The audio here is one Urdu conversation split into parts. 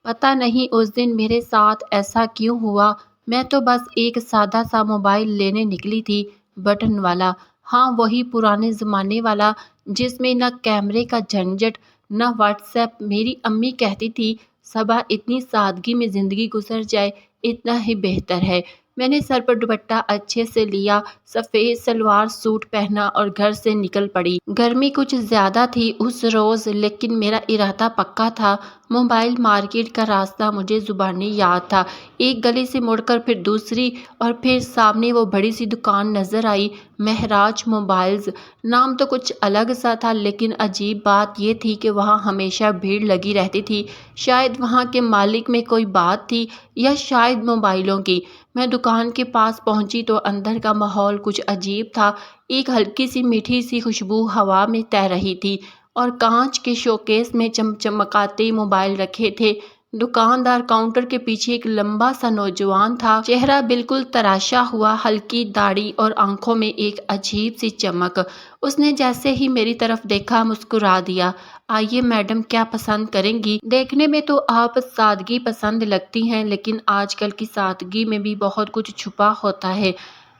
پتہ نہیں اس دن میرے ساتھ ایسا کیوں ہوا۔ میں تو بس ایک سادہ سا موبائل لینے نکلی تھی، بٹن والا۔ ہاں، وہی پرانے زمانے والا جس میں نہ کیمرے کا جھنجھٹ نہ واٹس ایپ۔ میری امی کہتی تھی صبا اتنی سادگی میں زندگی گزر جائے اتنا ہی بہتر ہے۔ میں نے سر پر دوپٹہ اچھے سے لیا، سفید شلوار سوٹ پہنا اور گھر سے نکل پڑی۔ گرمی کچھ زیادہ تھی اس روز، لیکن میرا ارادہ پکا تھا۔ موبائل مارکیٹ کا راستہ مجھے زبانی یاد تھا۔ ایک گلی سے مڑ کر پھر دوسری اور پھر سامنے وہ بڑی سی دکان نظر آئی، مہراج موبائلز۔ نام تو کچھ الگ سا تھا، لیکن عجیب بات یہ تھی کہ وہاں ہمیشہ بھیڑ لگی رہتی تھی۔ شاید وہاں کے مالک میں کوئی بات تھی یا شاید موبائلوں کی۔ میں دکان کے پاس پہنچی تو اندر کا ماحول کچھ عجیب تھا۔ ایک ہلکی سی میٹھی سی خوشبو ہوا میں تیر رہی تھی اور کانچ کے شوکیس میں چمچماتے موبائل رکھے تھے۔ دکاندار کاؤنٹر کے پیچھے ایک لمبا سا نوجوان تھا، چہرہ بالکل تراشا ہوا، ہلکی داڑھی اور آنکھوں میں ایک عجیب سی چمک۔ اس نے جیسے ہی میری طرف دیکھا مسکرا دیا۔ آئیے میڈم، کیا پسند کریں گی؟ دیکھنے میں تو آپ سادگی پسند لگتی ہیں، لیکن آج کل کی سادگی میں بھی بہت کچھ چھپا ہوتا ہے۔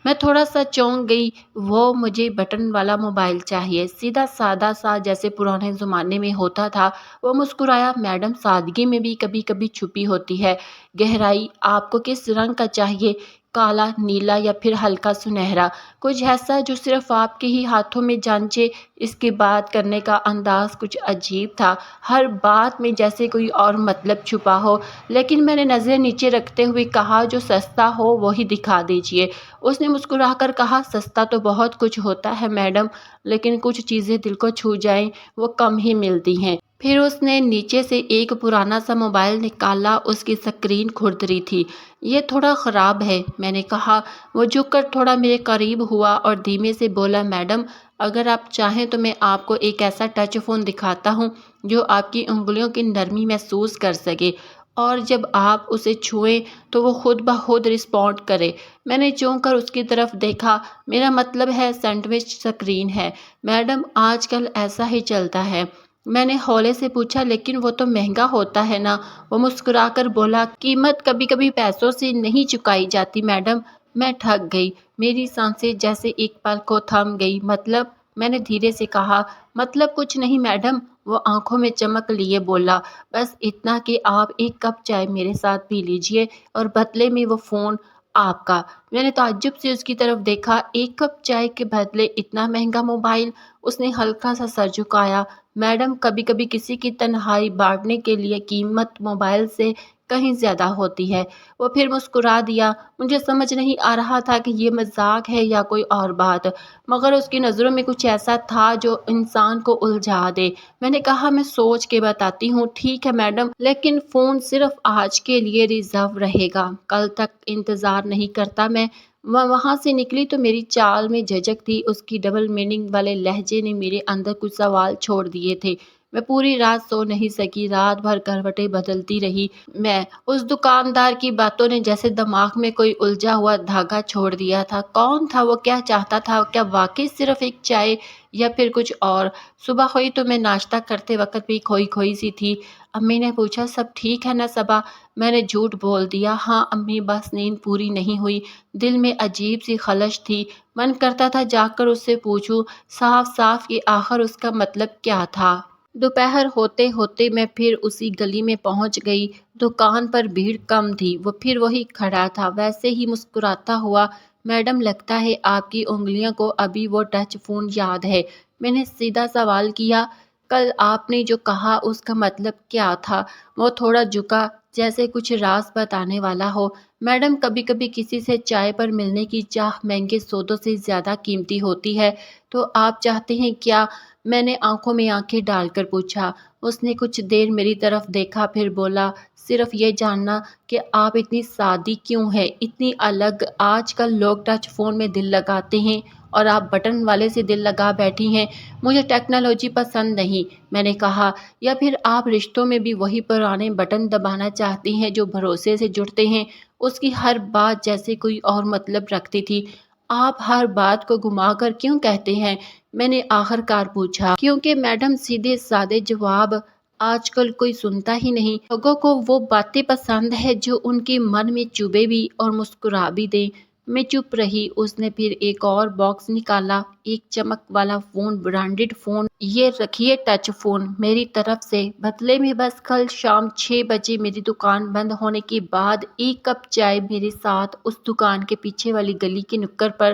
میں تھوڑا سا چونک گئی۔ وہ مجھے بٹن والا موبائل چاہیے، سیدھا سادہ سا جیسے پرانے زمانے میں ہوتا تھا۔ وہ مسکرایا، میڈم سادگی میں بھی کبھی کبھی چھپی ہوتی ہے گہرائی۔ آپ کو کس رنگ کا چاہیے؟ کالا، نیلا یا پھر ہلکا سنہرا؟ کچھ ایسا جو صرف آپ کے ہی ہاتھوں میں جانچے۔ اس کے بات کرنے کا انداز کچھ عجیب تھا، ہر بات میں جیسے کوئی اور مطلب چھپا ہو۔ لیکن میں نے نظریں نیچے رکھتے ہوئے کہا جو سستا ہو وہی دکھا دیجیے۔ اس نے مسکرا کر کہا، سستا تو بہت کچھ ہوتا ہے میڈم، لیکن کچھ چیزیں دل کو چھو جائیں وہ کم ہی ملتی ہیں۔ پھر اس نے نیچے سے ایک پرانا سا موبائل نکالا، اس کی سکرین کھردری تھی۔ یہ تھوڑا خراب ہے، میں نے کہا۔ وہ جھک کر تھوڑا میرے قریب ہوا اور دھیمے سے بولا، میڈم اگر آپ چاہیں تو میں آپ کو ایک ایسا ٹچ فون دکھاتا ہوں جو آپ کی انگلیوں کی نرمی محسوس کر سکے، اور جب آپ اسے چھوئیں تو وہ خود بخود رسپونڈ کرے۔ میں نے چونک کر اس کی طرف دیکھا۔ میرا مطلب ہے سینڈوچ سکرین ہے میڈم، آج کل ایسا ہی چلتا ہے۔ میں نے ہولے سے پوچھا، لیکن وہ تو مہنگا ہوتا ہے نا؟ وہ مسکرا کر بولا، قیمت کبھی کبھی پیسوں سے نہیں چکائی جاتی میڈم۔ میں تھک گئی، میری سانسیں جیسے ایک پل کو تھم گئی۔ مطلب؟ میں نے دھیرے سے کہا، مطلب کچھ نہیں میڈم۔ وہ آنکھوں میں چمک لیے بولا، بس اتنا کہ آپ ایک کپ چائے میرے ساتھ پی لیجیے اور بدلے میں وہ فون آپ کا۔ میں نے تعجب سے اس کی طرف دیکھا، ایک کپ چائے کے بدلے اتنا مہنگا موبائل؟ اس نے ہلکا سا سر جھکایا، میڈم کبھی کبھی کسی کی تنہائی بانٹنے کے لیے قیمت موبائل سے کہیں زیادہ ہوتی ہے۔ وہ پھر مسکرا دیا۔ مجھے سمجھ نہیں آ رہا تھا کہ یہ مذاق ہے یا کوئی اور بات، مگر اس کی نظروں میں کچھ ایسا تھا جو انسان کو الجھا دے۔ میں نے کہا، میں سوچ کے بتاتی ہوں۔ ٹھیک ہے میڈم، لیکن فون صرف آج کے لیے ریزرو رہے گا، کل تک انتظار نہیں کرتا۔ میں وہاں سے نکلی تو میری چال میں جھجک تھی، اس کی ڈبل میننگ والے لہجے نے میرے اندر کچھ سوال چھوڑ دیے تھے۔ میں پوری رات سو نہیں سکی، رات بھر کروٹیں بدلتی رہی میں۔ اس دکاندار کی باتوں نے جیسے دماغ میں کوئی الجھا ہوا دھاگا چھوڑ دیا تھا۔ کون تھا وہ؟ کیا چاہتا تھا؟ کیا واقعی صرف ایک چائے یا پھر کچھ اور؟ صبح ہوئی تو میں ناشتہ کرتے وقت بھی کھوئی کھوئی سی تھی۔ امی نے پوچھا، سب ٹھیک ہے نا صبا؟ میں نے جھوٹ بول دیا، ہاں امی، بس نیند پوری نہیں ہوئی، دل میں عجیب سی خلش تھی۔ من کرتا تھا جا کر اس سے پوچھوں صاف صاف کہ آخر اس کا مطلب کیا تھا۔ دوپہر ہوتے ہوتے میں پھر اسی گلی میں پہنچ گئی۔ دکان پر بھیڑ کم تھی، وہ پھر وہی کھڑا تھا، ویسے ہی مسکراتا ہوا۔ میڈم لگتا ہے آپ کی انگلیوں کو ابھی وہ ٹچ فون یاد ہے؟ میں نے سیدھا سوال کیا۔ کل آپ نے جو کہا اس کا مطلب کیا تھا؟ وہ تھوڑا جھکا جیسے کچھ راز بتانے والا ہو۔ میڈم کبھی کبھی کسی سے چائے پر ملنے کی چاہ مہنگے سودوں سے زیادہ قیمتی ہوتی ہے، تو آپ چاہتے ہیں کیا؟ میں نے آنکھوں میں آنکھیں ڈال کر پوچھا۔ اس نے کچھ دیر میری طرف دیکھا، پھر بولا، صرف یہ جاننا کہ آپ اتنی سادی کیوں ہیں، اتنی الگ۔ آج کل لوگ ٹچ فون میں دل لگاتے ہیں اور آپ بٹن والے سے دل لگا بیٹھی ہیں۔ مجھے ٹیکنالوجی پسند نہیں، میں نے کہا۔ یا پھر آپ رشتوں میں بھی وہی پرانے بٹن دبانا چاہتی ہیں جو بھروسے سے جڑتے ہیں؟ اس کی ہر بات جیسے کوئی اور مطلب رکھتی تھی۔ آپ ہر بات کو گھما کر کیوں کہتے ہیں؟ میں نے آخر کار پوچھا۔ کیونکہ میڈم، سیدھے سادے جواب آج کل کوئی سنتا ہی نہیں، لوگوں کو وہ باتیں پسند ہے جو ان کے من میں چبھے بھی اور مسکرا بھی دیں۔ میں چپ رہی۔ اس نے پھر ایک اور باکس نکالا، ایک چمک والا فون، برانڈڈ فون۔ یہ رکھیے ٹچ فون میری طرف سے، بدلے میں بس کل شام 6 بجے میری دکان بند ہونے کے بعد ایک کپ چائے میرے ساتھ اس دکان کے پیچھے والی گلی کے نکڑ پر۔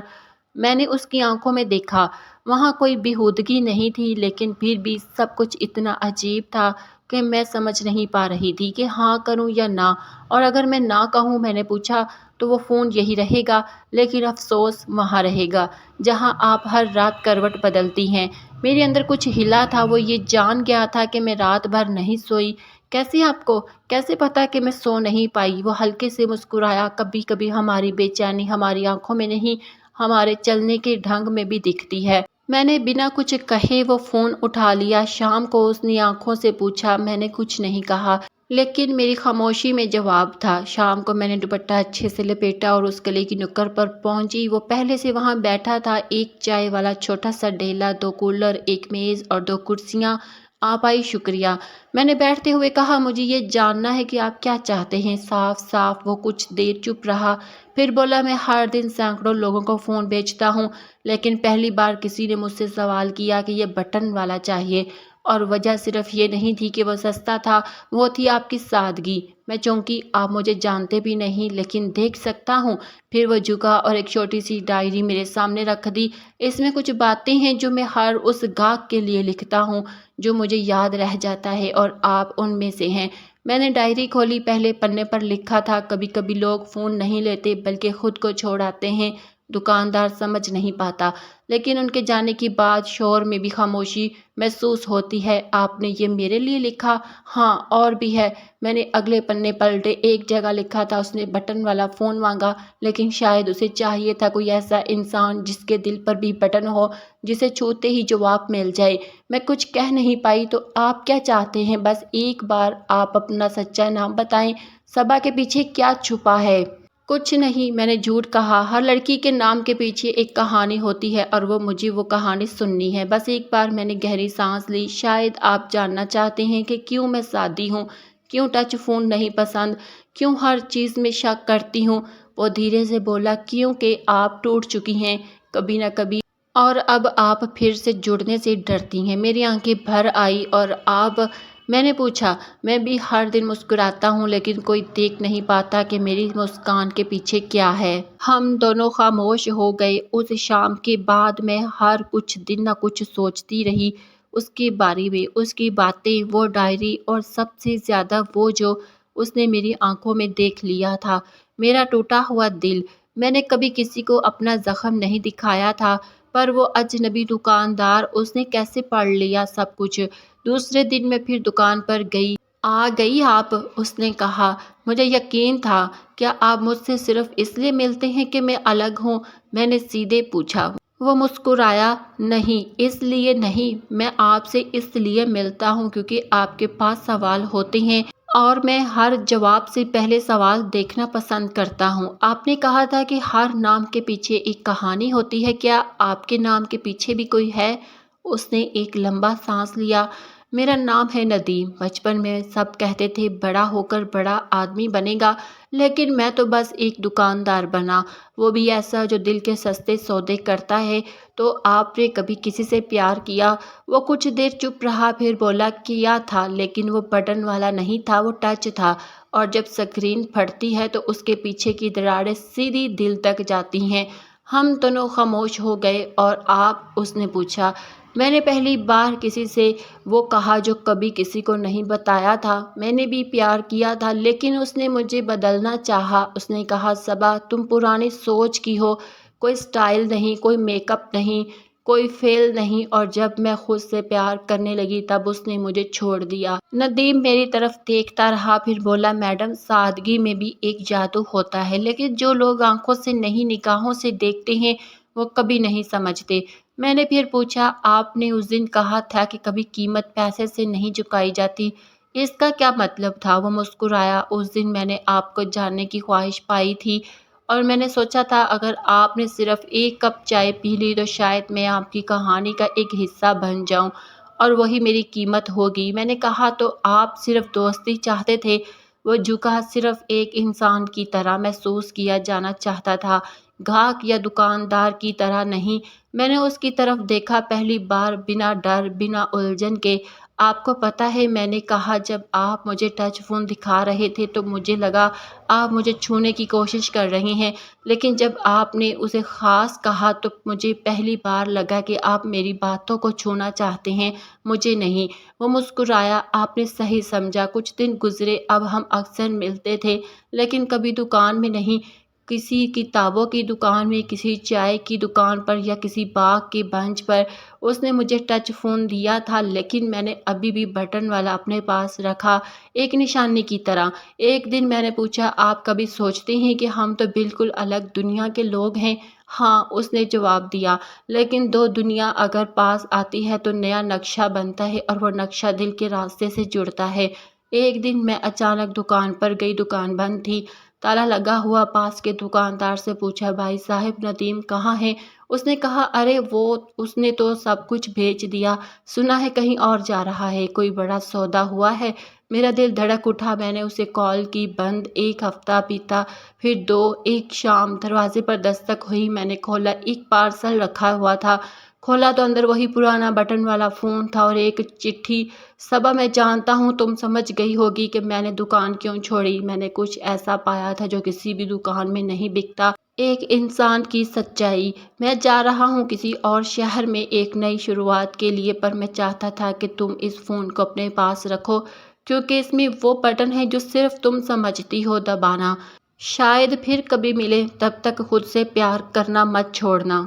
میں نے اس کی آنکھوں میں دیکھا، وہاں کوئی بےہودگی نہیں تھی، لیکن پھر بھی سب کچھ اتنا عجیب تھا کہ میں سمجھ نہیں پا رہی تھی کہ ہاں کروں یا نہ۔ اور اگر میں نہ کہوں، میں نے پوچھا، تو وہ فون یہی رہے گا، لیکن افسوس وہاں رہے گا جہاں آپ ہر رات کروٹ بدلتی ہیں۔ میرے اندر کچھ ہلا تھا، وہ یہ جان گیا تھا کہ میں رات بھر نہیں سوئی۔ کیسے آپ کو کیسے پتا کہ میں سو نہیں پائی؟ وہ ہلکے سے مسکرایا۔ کبھی کبھی ہماری بے چینی ہماری آنکھوں میں نہیں، ہمارے چلنے کے ڈھنگ میں بھی دکھتی ہے۔ میں نے بنا کچھ کہے وہ فون اٹھا لیا۔ شام کو اس نے آنکھوں سے پوچھا۔ میں نے کچھ نہیں کہا، لیکن میری خاموشی میں جواب تھا۔ شام کو میں نے دوپٹہ اچھے سے لپیٹا اور اس گلی کی نکڑ پر پہنچی۔ وہ پہلے سے وہاں بیٹھا تھا، ایک چائے والا چھوٹا سا ڈیلا، 2 کولر، ایک میز اور 2 کرسیاں۔ آپ آئی، شکریہ، میں نے بیٹھتے ہوئے کہا۔ مجھے یہ جاننا ہے کہ آپ کیا چاہتے ہیں؟ صاف وہ کچھ دیر چپ رہا، پھر بولا، میں ہر دن سینکڑوں لوگوں کو فون بیچتا ہوں، لیکن پہلی بار کسی نے مجھ سے سوال کیا کہ یہ بٹن والا چاہیے، اور وجہ صرف یہ نہیں تھی کہ وہ سستا تھا، وہ تھی آپ کی سادگی۔ میں چونکی، آپ مجھے جانتے بھی نہیں، لیکن دیکھ سکتا ہوں؟ پھر وہ جھکا اور ایک چھوٹی سی ڈائری میرے سامنے رکھ دی۔ اس میں کچھ باتیں ہیں جو میں ہر اس گاہک کے لیے لکھتا ہوں جو مجھے یاد رہ جاتا ہے، اور آپ ان میں سے ہیں۔ میں نے ڈائری کھولی۔ پہلے پنے پر لکھا تھا، کبھی کبھی لوگ فون نہیں لیتے بلکہ خود کو چھوڑ آتے ہیں، دکاندار سمجھ نہیں پاتا، لیکن ان کے جانے کے بعد شور میں بھی خاموشی محسوس ہوتی ہے۔ آپ نے یہ میرے لیے لکھا؟ ہاں، اور بھی ہے۔ میں نے اگلے پنے پلٹے۔ ایک جگہ لکھا تھا، اس نے بٹن والا فون مانگا، لیکن شاید اسے چاہیے تھا کوئی ایسا انسان جس کے دل پر بھی بٹن ہو، جسے چھوتے ہی جواب مل جائے۔ میں کچھ کہہ نہیں پائی۔ تو آپ کیا چاہتے ہیں؟ بس ایک بار آپ اپنا سچا نام بتائیں، صبا کے پیچھے کیا چھپا ہے؟ کچھ نہیں، میں نے جھوٹ کہا۔ ہر لڑکی کے نام کے پیچھے ایک کہانی ہوتی ہے، اور مجھے وہ کہانی سننی ہے۔ بس ایک بار۔ میں نے گہری سانس لی۔ شاید آپ جاننا چاہتے ہیں کہ کیوں میں سادی ہوں، کیوں ٹچ فون نہیں پسند، کیوں ہر چیز میں شک کرتی ہوں۔ وہ دھیرے سے بولا، کیونکہ آپ ٹوٹ چکی ہیں کبھی نہ کبھی، اور اب آپ پھر سے جڑنے سے ڈرتی ہیں۔ میری آنکھیں بھر آئی۔ اور آپ؟ میں نے پوچھا۔ میں بھی ہر دن مسکراتا ہوں، لیکن کوئی دیکھ نہیں پاتا کہ میری مسکان کے پیچھے کیا ہے۔ ہم دونوں خاموش ہو گئے۔ اس شام کے بعد میں ہر کچھ دن نہ کچھ سوچتی رہی، اس کے بارے میں، اس کی باتیں، وہ ڈائری، اور سب سے زیادہ وہ جو اس نے میری آنکھوں میں دیکھ لیا تھا، میرا ٹوٹا ہوا دل۔ میں نے کبھی کسی کو اپنا زخم نہیں دکھایا تھا، پر وہ اجنبی دکاندار، اس نے کیسے پڑھ لیا سب کچھ۔ دوسرے دن میں پھر دکان پر گئی۔ آ گئی آپ؟ اس نے کہا۔ مجھے یقین تھا۔ کیا آپ مجھ سے صرف اس لیے ملتے ہیں کہ میں الگ ہوں؟ میں نے سیدھے پوچھا۔ وہ مسکرایا۔ نہیں، اس لیے نہیں، میں آپ سے اس لیے ملتا ہوں کیونکہ آپ کے پاس سوال ہوتے ہیں، اور میں ہر جواب سے پہلے سوال دیکھنا پسند کرتا ہوں۔ آپ نے کہا تھا کہ ہر نام کے پیچھے ایک کہانی ہوتی ہے، کیا آپ کے نام کے پیچھے بھی کوئی ہے؟ اس نے ایک لمبا سانس لیا۔ میرا نام ہے ندیم۔ بچپن میں سب کہتے تھے بڑا ہو کر بڑا آدمی بنے گا، لیکن میں تو بس ایک دکاندار بنا، وہ بھی ایسا جو دل کے سستے سودے کرتا ہے۔ تو آپ نے کبھی کسی سے پیار کیا؟ وہ کچھ دیر چپ رہا، پھر بولا، کیا تھا، لیکن وہ بٹن والا نہیں تھا، وہ ٹچ تھا، اور جب سکرین پھٹتی ہے تو اس کے پیچھے کی دراڑیں سیدھی دل تک جاتی ہیں۔ ہم دونوں خاموش ہو گئے۔ اور آپ؟ اس نے پوچھا۔ میں نے پہلی بار کسی سے وہ کہا جو کبھی کسی کو نہیں بتایا تھا۔ میں نے بھی پیار کیا تھا، لیکن اس نے مجھے بدلنا چاہا۔ اس نے کہا، صبا، تم پرانی سوچ کی ہو، کوئی سٹائل نہیں، کوئی میک اپ نہیں، کوئی فیل نہیں، اور جب میں خود سے پیار کرنے لگی تب اس نے مجھے چھوڑ دیا۔ ندیم میری طرف دیکھتا رہا، پھر بولا، میڈم، سادگی میں بھی ایک جادو ہوتا ہے، لیکن جو لوگ آنکھوں سے نہیں نگاہوں سے دیکھتے ہیں وہ کبھی نہیں سمجھتے۔ میں نے پھر پوچھا، آپ نے اس دن کہا تھا کہ کبھی قیمت پیسے سے نہیں چکائی جاتی، اس کا کیا مطلب تھا؟ وہ مسکرایا۔ اس دن میں نے آپ کو جاننے کی خواہش پائی تھی، اور میں نے سوچا تھا اگر آپ نے صرف ایک کپ چائے پی لی تو شاید میں آپ کی کہانی کا ایک حصہ بن جاؤں، اور وہی میری قیمت ہوگی۔ میں نے کہا تو آپ صرف دوستی چاہتے تھے؟ وہ جھکا، صرف ایک انسان کی طرح محسوس کیا جانا چاہتا تھا، گاہک یا دکاندار کی طرح نہیں۔ میں نے اس کی طرف دیکھا، پہلی بار بنا ڈر، بنا الجھن کے۔ آپ کو پتہ ہے، میں نے کہا، جب آپ مجھے ٹچ فون دکھا رہے تھے تو مجھے لگا آپ مجھے چھونے کی کوشش کر رہے ہیں، لیکن جب آپ نے اسے خاص کہا تو مجھے پہلی بار لگا کہ آپ میری باتوں کو چھونا چاہتے ہیں، مجھے نہیں۔ وہ مسکرایا۔ آپ نے صحیح سمجھا۔ کچھ دن گزرے، اب ہم اکثر ملتے تھے، لیکن کبھی دکان میں نہیں، کسی کتابوں کی دکان میں، کسی چائے کی دکان پر یا کسی باغ کے بنچ پر۔ اس نے مجھے ٹچ فون دیا تھا، لیکن میں نے ابھی بھی بٹن والا اپنے پاس رکھا، ایک نشانی کی طرح۔ ایک دن میں نے پوچھا، آپ کبھی سوچتے ہیں کہ ہم تو بالکل الگ دنیا کے لوگ ہیں؟ ہاں، اس نے جواب دیا، لیکن دو دنیا اگر پاس آتی ہے تو نیا نقشہ بنتا ہے، اور وہ نقشہ دل کے راستے سے جڑتا ہے۔ ایک دن میں اچانک دکان پر گئی، دکان بند تھی، تالا لگا ہوا۔ پاس کے دکاندار سے پوچھا، بھائی صاحب ندیم کہاں ہے؟ اس نے کہا، ارے اس نے تو سب کچھ بیچ دیا، سنا ہے کہیں اور جا رہا ہے، کوئی بڑا سودا ہوا ہے؟ میرا دل دھڑک اٹھا۔ میں نے اسے کال کی، بند۔ ایک ہفتہ بیتا، پھر دو۔ ایک شام دروازے پر دستک ہوئی، میں نے کھولا، ایک پارسل رکھا ہوا تھا۔ کھولا تو اندر وہی پرانا بٹن والا فون تھا اور ایک چٹھی۔ صبا، میں جانتا ہوں تم سمجھ گئی ہوگی کہ میں نے دکان کیوں چھوڑی۔ میں نے کچھ ایسا پایا تھا جو کسی بھی دکان میں نہیں بکتا، ایک انسان کی سچائی۔ میں جا رہا ہوں کسی اور شہر میں ایک نئی شروعات کے لیے، پر میں چاہتا تھا کہ تم اس فون کو اپنے پاس رکھو، کیونکہ اس میں وہ بٹن ہے جو صرف تم سمجھتی ہو دبانا۔ شاید پھر کبھی ملیں، تب تک خود سے پیار کرنا مت چھوڑنا۔